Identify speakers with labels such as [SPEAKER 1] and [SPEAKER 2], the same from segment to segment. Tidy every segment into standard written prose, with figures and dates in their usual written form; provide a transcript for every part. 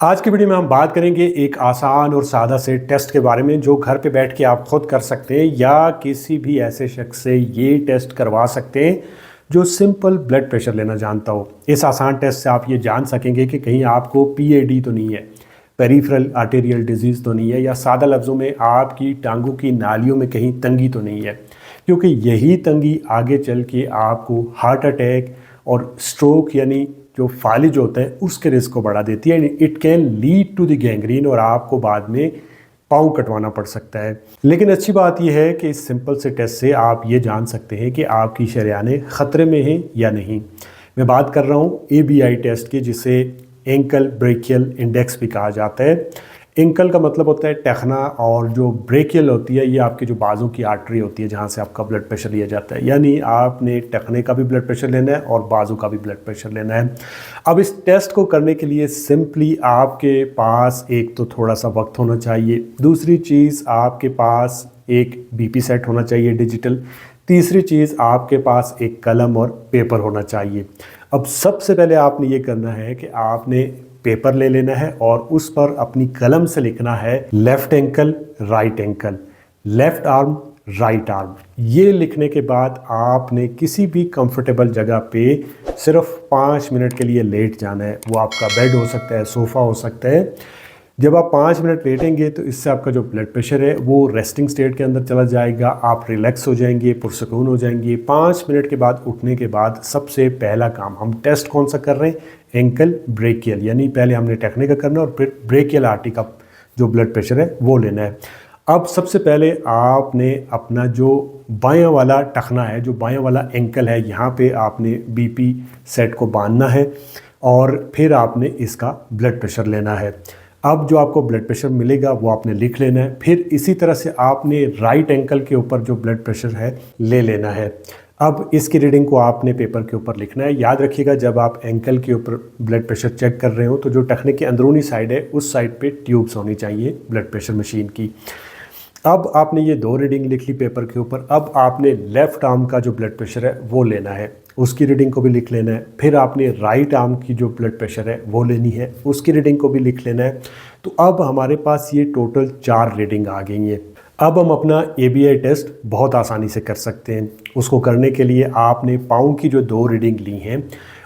[SPEAKER 1] आज की वीडियो में हम बात करेंगे एक आसान और सादा से टेस्ट के बारे में जो घर पे बैठ के आप खुद कर सकते हैं या किसी भी ऐसे शख्स से ये टेस्ट करवा सकते हैं जो सिंपल ब्लड प्रेशर लेना जानता हो। इस आसान टेस्ट से आप ये जान सकेंगे कि कहीं आपको पीएडी तो नहीं है, पेरिफेरल आर्टेरियल डिजीज़ तो नहीं है, या सादा लफ्ज़ों में आपकी टांगों की नालियों में कहीं तंगी तो नहीं है, क्योंकि यही तंगी आगे चल के आपको हार्ट अटैक और स्ट्रोक यानी जो फालिज होता है उसके रिस्क को बढ़ा देती है। It can lead to the gangrene और आपको बाद में पाँव कटवाना पड़ सकता है। लेकिन अच्छी बात यह है कि इस सिंपल से टेस्ट से आप ये जान सकते हैं कि आपकी शरेयानें ख़तरे में हैं या नहीं। मैं बात कर रहा हूँ ABI टेस्ट की, जिसे एंकल ब्रेकियल इंडेक्स भी कहा जाता है। एंकल का मतलब होता है टखना, और जो ब्रेकियल होती है ये आपके जो बाजू की आर्टरी होती है जहाँ से आपका ब्लड प्रेशर लिया जाता है। यानी आपने टखने का भी ब्लड प्रेशर लेना है और बाजू का भी ब्लड प्रेशर लेना है। अब इस टेस्ट को करने के लिए सिंपली आपके पास एक तो थोड़ा सा वक्त होना चाहिए, दूसरी चीज़ आपके पास एक BP सेट होना चाहिए डिजिटल, तीसरी चीज़ आपके पास एक कलम और पेपर होना चाहिए। अब सबसे पहले आपने ये करना है कि आपने पेपर ले लेना है और उस पर अपनी कलम से लिखना है left ankle right ankle, left arm right arm. ये लिखने के बाद आपने किसी भी कंफर्टेबल जगह पे सिर्फ 5 मिनट के लिए लेट जाना है। वो आपका बेड हो सकता है, सोफ़ा हो सकता है। जब आप 5 मिनट लेटेंगे तो इससे आपका जो ब्लड प्रेशर है वो रेस्टिंग स्टेट के अंदर चला जाएगा, आप रिलैक्स हो जाएंगे, पुरसकून हो जाएंगे। 5 मिनट के बाद उठने के बाद सबसे पहला काम, हम टेस्ट कौन सा कर रहे हैं, एंकल ब्रेकियल, यानी पहले हमने टखने का करना और फिर ब्रेकियल आर्टरी का जो ब्लड प्रेशर है वो लेना है। अब सबसे पहले आपने अपना जो बायां वाला टखना है, जो बायां वाला एंकल है, यहाँ पे आपने BP सेट को बांधना है और फिर आपने इसका ब्लड प्रेशर लेना है। अब जो आपको ब्लड प्रेशर मिलेगा वो आपने लिख लेना है। फिर इसी तरह से आपने राइट एंकल के ऊपर जो ब्लड प्रेशर है ले लेना है। अब इसकी रीडिंग को आपने पेपर के ऊपर लिखना है। याद रखिएगा, जब आप एंकल के ऊपर ब्लड प्रेशर चेक कर रहे हो तो जो टखने की अंदरूनी साइड है उस साइड पे ट्यूब्स होनी चाहिए ब्लड प्रेशर मशीन की। अब आपने ये 2 रीडिंग लिख ली पेपर के ऊपर। अब आपने लेफ़्ट आर्म का जो ब्लड प्रेशर है वो लेना है, उसकी रीडिंग को भी लिख लेना है। फिर आपने राइट आर्म की जो ब्लड प्रेशर है वो लेनी है, उसकी रीडिंग को भी लिख लेना है। तो अब हमारे पास ये टोटल 4 रीडिंग आ गई हैं। अब हम अपना ABI टेस्ट बहुत आसानी से कर सकते हैं। उसको करने के लिए आपने पाँव की जो 2 रीडिंग ली हैं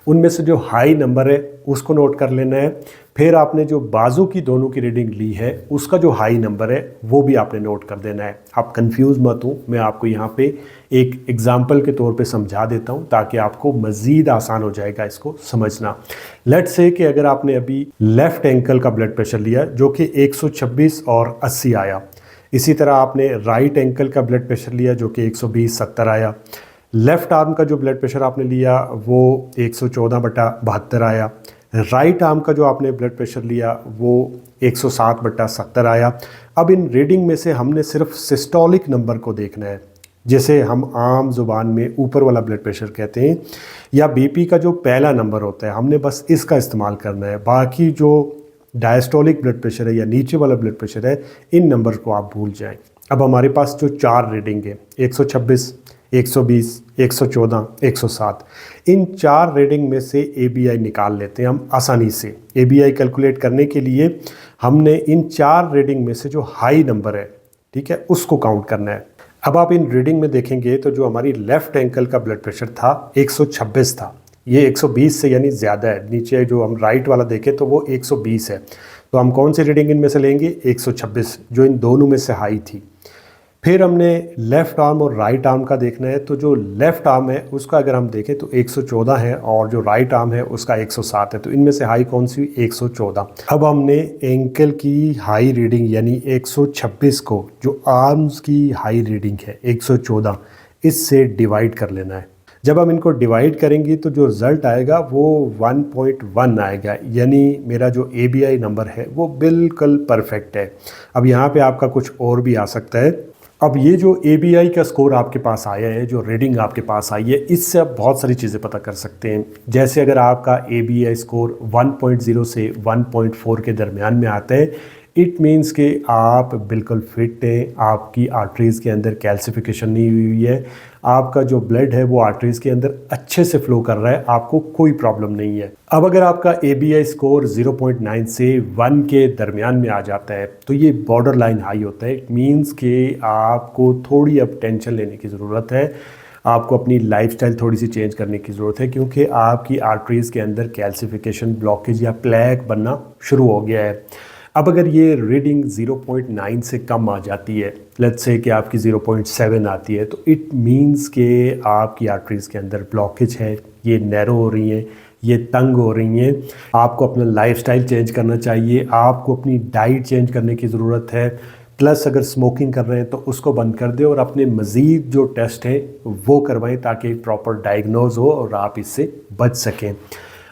[SPEAKER 1] उनमें से जो हाई नंबर है उसको नोट कर लेना है। फिर आपने जो बाजू की दोनों की रीडिंग ली है उसका जो हाई नंबर है वो भी आपने नोट कर देना है। आप कंफ्यूज मत हो, मैं आपको यहाँ पे एक एग्जांपल के तौर पे समझा देता हूँ ताकि आपको मज़ीद आसान हो जाएगा इसको समझना। लेट्स से कि अगर आपने अभी लेफ़्ट एंकल का ब्लड प्रेशर लिया जो कि 126 और 80 आया, इसी तरह आपने राइट एंकल का ब्लड प्रेशर लिया जो कि 120/70 आया, लेफ़्ट आर्म का जो ब्लड प्रेशर आपने लिया वो 114/72 आया, राइट आर्म का जो आपने ब्लड प्रेशर लिया वो 107/70 आया। अब इन रीडिंग में से हमने सिर्फ सिस्टोलिक नंबर को देखना है, जिसे हम आम ज़ुबान में ऊपर वाला ब्लड प्रेशर कहते हैं, या BP का जो पहला नंबर होता है हमने बस इसका इस्तेमाल करना है। बाकी जो डायस्टोलिक ब्लड प्रेशर है या नीचे वाला ब्लड प्रेशर है, इन नंबर को आप भूल जाएं। अब हमारे पास जो 4 रीडिंग है 126, 120, 114, 107, इन 4 रीडिंग में से ABI निकाल लेते हैं हम आसानी से। ABI कैलकुलेट करने के लिए हमने इन 4 रीडिंग में से जो हाई नंबर है, ठीक है, उसको काउंट करना है। अब आप इन रीडिंग में देखेंगे तो जो हमारी लेफ़्ट एंकल का ब्लड प्रेशर था 126 था, ये 120 से यानी ज़्यादा है। नीचे जो हम राइट वाला देखें तो वो 120 है, तो हम कौन सी रीडिंग इनमें से लेंगे, 126, जो इन दोनों में से हाई थी। फिर हमने लेफ़्ट आर्म और राइट आर्म का देखना है, तो जो लेफ़्ट आर्म है उसका अगर हम देखें तो 114 है और जो राइट आर्म है उसका 107 है, तो इनमें से हाई कौन सी, 114। अब हमने एंकल की हाई रीडिंग यानी 126 को जो आर्म्स की हाई रीडिंग है 114, इससे डिवाइड कर लेना है। जब हम इनको डिवाइड करेंगे तो जो रिज़ल्ट आएगा वो 1.1 आएगा, यानी मेरा जो ABI नंबर है वो बिल्कुल परफेक्ट है। अब यहाँ पे आपका कुछ और भी आ सकता है। अब ये जो ABI का स्कोर आपके पास आया है, जो रीडिंग आपके पास आई है, इससे आप बहुत सारी चीज़ें पता कर सकते हैं। जैसे अगर आपका ABI स्कोर 1.0 से 1.4 के दरमियान में आता है, इट मीन्स कि आप बिल्कुल फिट हैं, आपकी आर्टरीज़ के अंदर कैल्सिफिकेशन नहीं हुई है, आपका जो ब्लड है वो आर्टरीज़ के अंदर अच्छे से फ्लो कर रहा है, आपको कोई प्रॉब्लम नहीं है। अब अगर आपका ABI स्कोर 0.9 से 1 के दरमियान में आ जाता है तो ये बॉर्डर लाइन हाई होता है। इट मीन्स कि आपको थोड़ी अब टेंशन लेने की ज़रूरत है, आपको अपनी लाइफस्टाइल थोड़ी सी चेंज करने की ज़रूरत है, क्योंकि आपकी आर्टरीज़ के अंदर कैल्सिफिकेशन, ब्लॉकेज या प्लेक बनना शुरू हो गया है। अब अगर ये रीडिंग 0.9 से कम आ जाती है, लेट्स से कि आपकी 0.7 आती है, तो इट मीन्स कि आपकी आर्टरीज़ के अंदर ब्लॉकेज है, ये नैरो हो रही हैं, ये तंग हो रही हैं। आपको अपना लाइफस्टाइल चेंज करना चाहिए, आपको अपनी डाइट चेंज करने की ज़रूरत है, प्लस अगर स्मोकिंग कर रहे हैं तो उसको बंद कर दें और अपने मज़ीद जो टेस्ट हैं वो करवाएं ताकि प्रॉपर डायग्नोज हो और आप इससे बच सकें।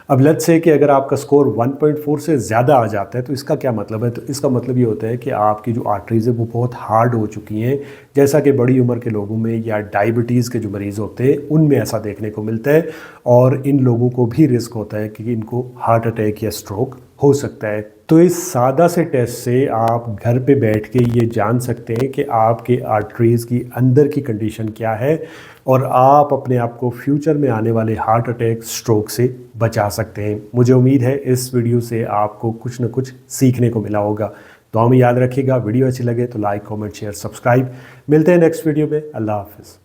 [SPEAKER 1] अब लेट्स से कि अगर आपका स्कोर 1.4 से ज़्यादा आ जाता है तो इसका क्या मतलब है? तो इसका मतलब ये होता है कि आपकी जो आर्टरीज़ है वो बहुत हार्ड हो चुकी हैं, जैसा कि बड़ी उम्र के लोगों में या डायबिटीज़ के जो मरीज़ होते हैं उनमें ऐसा देखने को मिलता है, और इन लोगों को भी रिस्क होता है कि इनको हार्ट अटैक या स्ट्रोक हो सकता है। तो इस सादा से टेस्ट से आप घर पे बैठ के ये जान सकते हैं कि आपके आर्टरीज़ की अंदर की कंडीशन क्या है, और आप अपने आप को फ्यूचर में आने वाले हार्ट अटैक, स्ट्रोक से बचा सकते हैं। मुझे उम्मीद है इस वीडियो से आपको कुछ ना कुछ सीखने को मिला होगा। तो हमें याद रखिएगा, वीडियो अच्छी लगे तो लाइक, कमेंट, शेयर, सब्सक्राइब। मिलते हैं नेक्स्ट वीडियो में। अल्लाह हाफ़िज़।